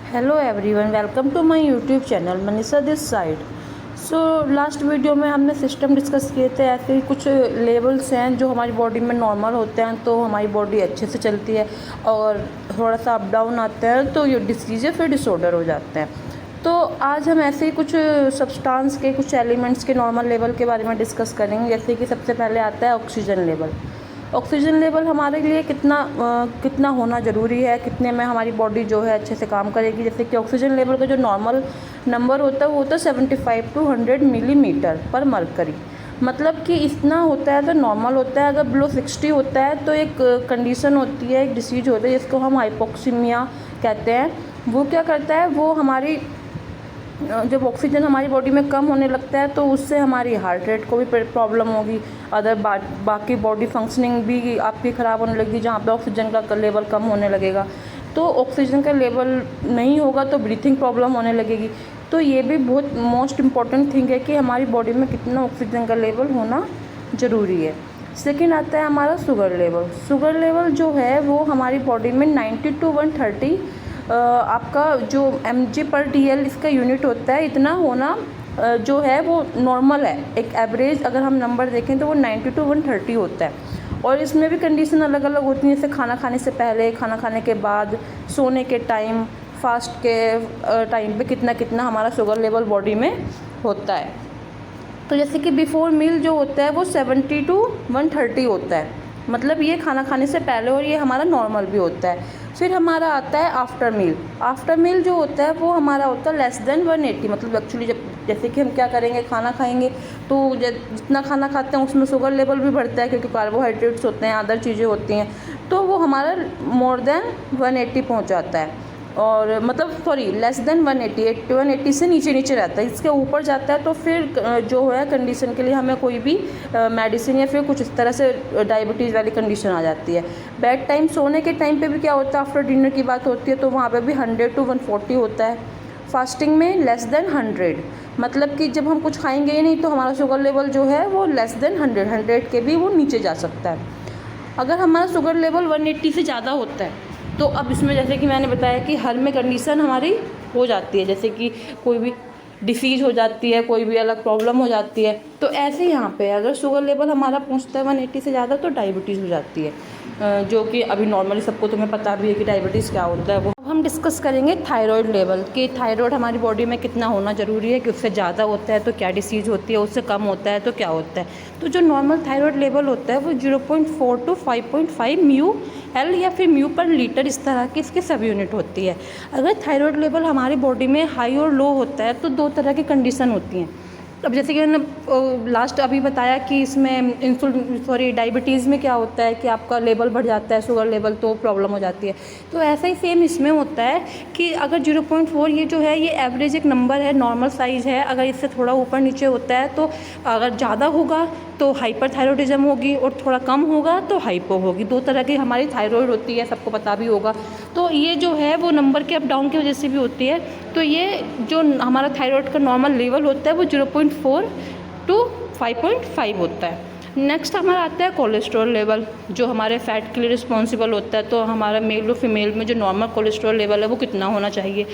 Hello everyone, welcome to my YouTube channel Manisha this side. So last video में हमने system discuss किए थे। ऐसे ही कुछ लेवल्स हैं जो हमारी बॉडी में नॉर्मल होते हैं तो हमारी बॉडी अच्छे से चलती है, और थोड़ा सा अप डाउन आता है तो ये डिसीज़ फिर डिसऑर्डर हो जाते हैं। तो आज हम ऐसे ही कुछ सब्सटेंस के, कुछ एलिमेंट्स के नॉर्मल लेवल के बारे में डिस्कस करेंगे। जैसे कि सबसे पहले आता है ऑक्सीजन लेवल। ऑक्सीजन लेवल हमारे लिए कितना होना ज़रूरी है, कितने में हमारी बॉडी जो है अच्छे से काम करेगी। जैसे कि ऑक्सीजन लेवल का जो नॉर्मल नंबर होता है वो होता है 75 to 100 मिलीमीटर पर मरकरी। मतलब कि इतना होता है तो नॉर्मल होता है। अगर बिलो 60 होता है तो एक कंडीशन होती है, एक डिसीज होता है जिसको हम हाइपोक्सीमिया कहते हैं। वो क्या करता है, वो हमारी जब ऑक्सीजन हमारी बॉडी में कम होने लगता है तो उससे हमारी हार्ट रेट को भी प्रॉब्लम होगी। अदर बाकी बॉडी फंक्शनिंग भी आपकी ख़राब होने लगेगी जहाँ पे ऑक्सीजन का लेवल कम होने लगेगा। तो ऑक्सीजन का लेवल नहीं होगा तो ब्रीथिंग प्रॉब्लम होने लगेगी। तो ये भी बहुत मोस्ट इम्पॉर्टेंट थिंग है कि हमारी बॉडी में कितना ऑक्सीजन का लेवल होना ज़रूरी है। सेकेंड आता है हमारा शुगर लेवल। शुगर लेवल जो है वो हमारी बॉडी में 90 to 130 आपका जो mg/dl इसका यूनिट होता है, इतना होना जो है वो नॉर्मल है। एक एवरेज अगर हम नंबर देखें तो वो 90 to 130 होता है। और इसमें भी कंडीशन अलग अलग होती हैं, जैसे खाना खाने से पहले, खाना खाने के बाद, सोने के टाइम, फास्ट के टाइम पे कितना कितना हमारा शुगर लेवल बॉडी में होता है। तो जैसे कि बिफोर मील जो होता है वो 70 to 130 होता है, मतलब ये खाना खाने से पहले, और ये हमारा नॉर्मल भी होता है। फिर हमारा आता है आफ्टर मील। आफ्टर मील जो होता है वो हमारा होता है लेस देन 180। मतलब एक्चुअली जब जैसे कि हम क्या करेंगे, खाना खाएंगे तो जितना खाना खाते हैं उसमें शुगर लेवल भी बढ़ता है, क्योंकि कार्बोहाइड्रेट्स होते हैं, अदर चीज़ें होती हैं, तो वो हमारा मोर देन 180 पहुँच जाता है। और मतलब सॉरी लेस देन 180 से नीचे नीचे रहता है। इसके ऊपर जाता है तो फिर जो है कंडीशन के लिए हमें कोई भी मेडिसिन या फिर कुछ इस तरह से डायबिटीज़ वाली कंडीशन आ जाती है। बेड टाइम, सोने के टाइम पे भी क्या होता है, आफ्टर डिनर की बात होती है तो वहाँ पे भी 100 to 140 होता है। फास्टिंग में लेस देन 100, मतलब कि जब हम कुछ खाएंगे ही नहीं तो हमारा शुगर लेवल जो है वो लेस देन 100 के भी वो नीचे जा सकता है। अगर हमारा शुगर लेवल 180 से ज़्यादा होता है तो अब इसमें जैसे कि मैंने बताया कि हर में कंडीशन हमारी हो जाती है, जैसे कि कोई भी डिसीज़ हो जाती है, कोई भी अलग प्रॉब्लम हो जाती है। तो ऐसे यहाँ पे अगर शुगर लेवल हमारा पहुँचता है 180 से ज़्यादा तो डायबिटीज़ हो जाती है, जो कि अभी नॉर्मली सबको तुम्हें पता भी है कि डायबिटीज़ क्या होता है। वो हम डिस्कस करेंगे थायराइड लेवल, कि थायराइड हमारी बॉडी में कितना होना ज़रूरी है, कि उससे ज़्यादा होता है तो क्या डिसीज़ होती है, उससे कम होता है तो क्या होता है। तो जो नॉर्मल थायराइड लेवल होता है वो 0.4 to 5.5 म्यू एल या फिर म्यू पर लीटर, इस तरह की इसकी सब यूनिट होती है। अगर थायराइड लेवल हमारी बॉडी में हाई और लो होता है तो दो तरह की कंडीशन होती हैं। अब जैसे कि मैंने लास्ट अभी बताया कि इसमें डायबिटीज़ में क्या होता है कि आपका लेवल बढ़ जाता है शुगर लेवल, तो प्रॉब्लम हो जाती है। तो ऐसा ही सेम इसमें होता है कि अगर 0.4 ये जो है ये एवरेज एक नंबर है, नॉर्मल साइज़ है। अगर इससे थोड़ा ऊपर नीचे होता है तो अगर ज़्यादा होगा तो हाइपरथायरॉयडिज्म होगी, और थोड़ा कम होगा तो हाइपो होगी। दो तरह की हमारी थायराइड होती है, सबको पता भी होगा। तो ये जो है वो नंबर के अप डाउन की वजह से भी होती है। तो ये जो हमारा थायराइड का नॉर्मल लेवल होता है वो 0.4 to 5.5 होता है। नेक्स्ट हमारा आता है कोलेस्ट्रॉल लेवल, जो हमारे फ़ैट के लिए रिस्पॉन्सिबल होता है। तो हमारा मेल और फीमेल में जो नॉर्मल कोलेस्ट्रॉल लेवल है वो कितना होना चाहिए,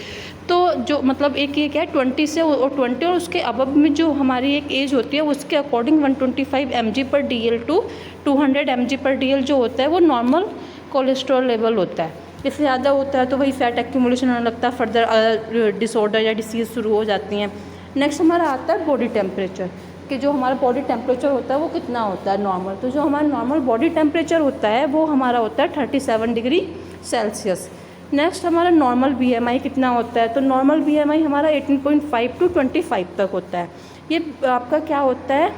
तो जो मतलब एक ये क्या है 20 से और 20 और उसके अबव में जो हमारी एक एज होती है उसके अकॉर्डिंग 125 mg/dl to 200 mg/dl जो होता है वो नॉर्मल कोलेस्ट्रॉल लेवल होता है। इससे ज़्यादा होता है तो वही फैट एक्यूमुलेशन होने लगता है, फर्दर डिसऑर्डर या डिसीज़ शुरू हो जाती हैं। नेक्स्ट हमारा आता है बॉडी टेम्परेचर, कि जो हमारा बॉडी टेम्परेचर होता है वो कितना होता है नॉर्मल। तो जो हमारा नॉर्मल बॉडी टेम्परेचर होता है वो हमारा होता है 37 डिग्री सेल्सियस। नेक्स्ट हमारा नॉर्मल BMI कितना होता है, तो नॉर्मल BMI हमारा 18.5 to 25 तक होता है। ये आपका क्या होता है,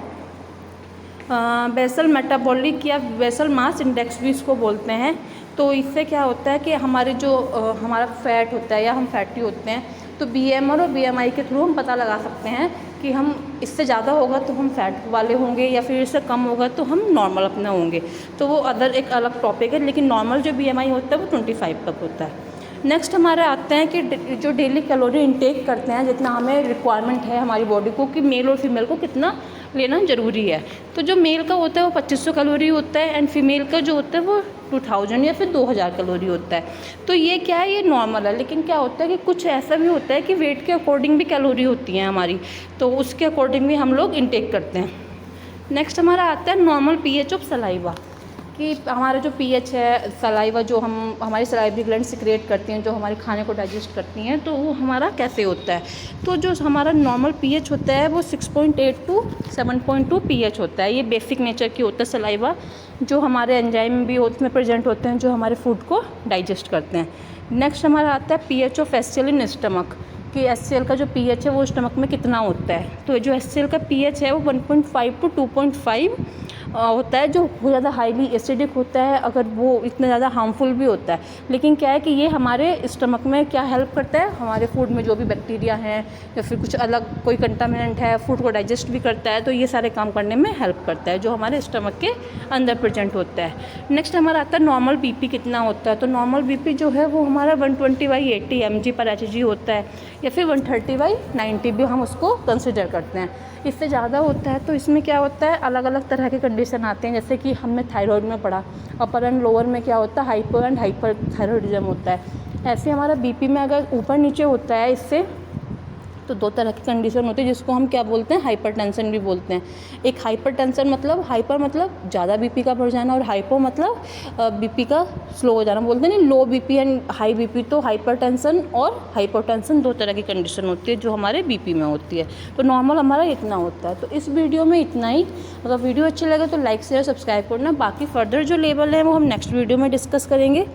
बेसल मेटाबॉलिक या बेसल मास इंडेक्स भी इसको बोलते हैं। तो इससे क्या होता है कि हमारे जो हमारा फैट होता है या हम फैटी होते हैं, तो BMR और BMI के थ्रू हम पता लगा सकते हैं कि हम इससे ज़्यादा होगा तो हम फैट वाले होंगे, या फिर इससे कम होगा तो हम नॉर्मल अपना होंगे। तो वो अदर एक अलग टॉपिक है, लेकिन नॉर्मल जो BMI होता है वो 25 तक होता है। नेक्स्ट हमारे आते हैं कि जो डेली कैलोरी इंटेक करते हैं, जितना हमें रिक्वायरमेंट है हमारी बॉडी को कि मेल और फीमेल को कितना लेना ज़रूरी है। तो जो मेल का होता है वो 2500 कैलोरी होता है एंड फीमेल का जो होता है वो 2000 या फिर 2000 कैलोरी होता है। तो ये क्या है, ये नॉर्मल है। लेकिन क्या होता है कि कुछ ऐसा भी होता है कि वेट के अकॉर्डिंग भी कैलोरी होती हैं हमारी, तो उसके अकॉर्डिंग भी हम लोग इनटेक करते हैं। नेक्स्ट हमारा आता है नॉर्मल पीएच ऑफ सलाइवा, कि हमारा जो पीएच है सलाइवा, जो हम हमारी सलाइवरी ग्लैंड सिक्रेट करती हैं, जो हमारे खाने को डाइजेस्ट करती हैं, तो वो हमारा कैसे होता है। तो जो हमारा नॉर्मल पीएच होता है वो 6.8 टू 7.2 पीएच होता है। ये बेसिक नेचर की होता है सलाइवा, जो हमारे एंजाइम भी उसमें प्रेजेंट होते हैं, जो हमारे फूड को डाइजेस्ट करते हैं। नेक्स्ट हमारा आता है pH of HCL in stomach, कि एचसीएल का जो पीएच है वो स्टमक में कितना होता है। तो जो एचसीएल का पीएच है वो 1.5 टू 2.5 होता है, जो बहुत ज़्यादा हाईली एसिडिक होता है, अगर वो इतना ज़्यादा हार्मफुल भी होता है। लेकिन क्या है कि ये हमारे स्टमक में क्या हेल्प करता है, हमारे फूड में जो भी बैक्टीरिया हैं या फिर कुछ अलग कोई कंटामिनेंट है, फूड को डाइजेस्ट भी करता है, तो ये सारे काम करने में हेल्प करता है, जो हमारे स्टमक के अंदर प्रेजेंट होता है। नेक्स्ट हमारा आता है नॉर्मल बीपी कितना होता है। तो नॉर्मल बीपी जो है वो हमारा 120/80 mg/Hg होता है, या फिर 130/90 भी हम उसको कंसिडर करते हैं। इससे ज़्यादा होता है तो इसमें क्या होता है, अलग अलग तरह के कंडीशन आते हैं, जैसे कि हमने थायराइड में पढ़ा, अपर एंड लोअर में क्या होता है, हाइपर एंड हाइपर थायराइडिज्म होता है। ऐसे हमारा बीपी में अगर ऊपर नीचे होता है इससे, तो दो तरह की कंडीशन होती है, जिसको हम क्या बोलते हैं, हाइपरटेंशन भी बोलते हैं। एक हाइपरटेंशन मतलब, हाइपर मतलब ज़्यादा बीपी का बढ़ जाना, और हाइपो मतलब बीपी का स्लो हो जाना, बोलते हैं नहीं, लो बीपी एंड हाई बीपी। तो हाइपरटेंशन और हाइपोटेंशन दो तरह की कंडीशन होती है जो हमारे बीपी में होती है। तो नॉर्मल हमारा इतना होता है। तो इस वीडियो में इतना ही। अगर वीडियो अच्छी लगे तो लाइक शेयर सब्सक्राइब करना। बाकी फर्दर जो लेवल है वो हम नेक्स्ट वीडियो में डिस्कस करेंगे।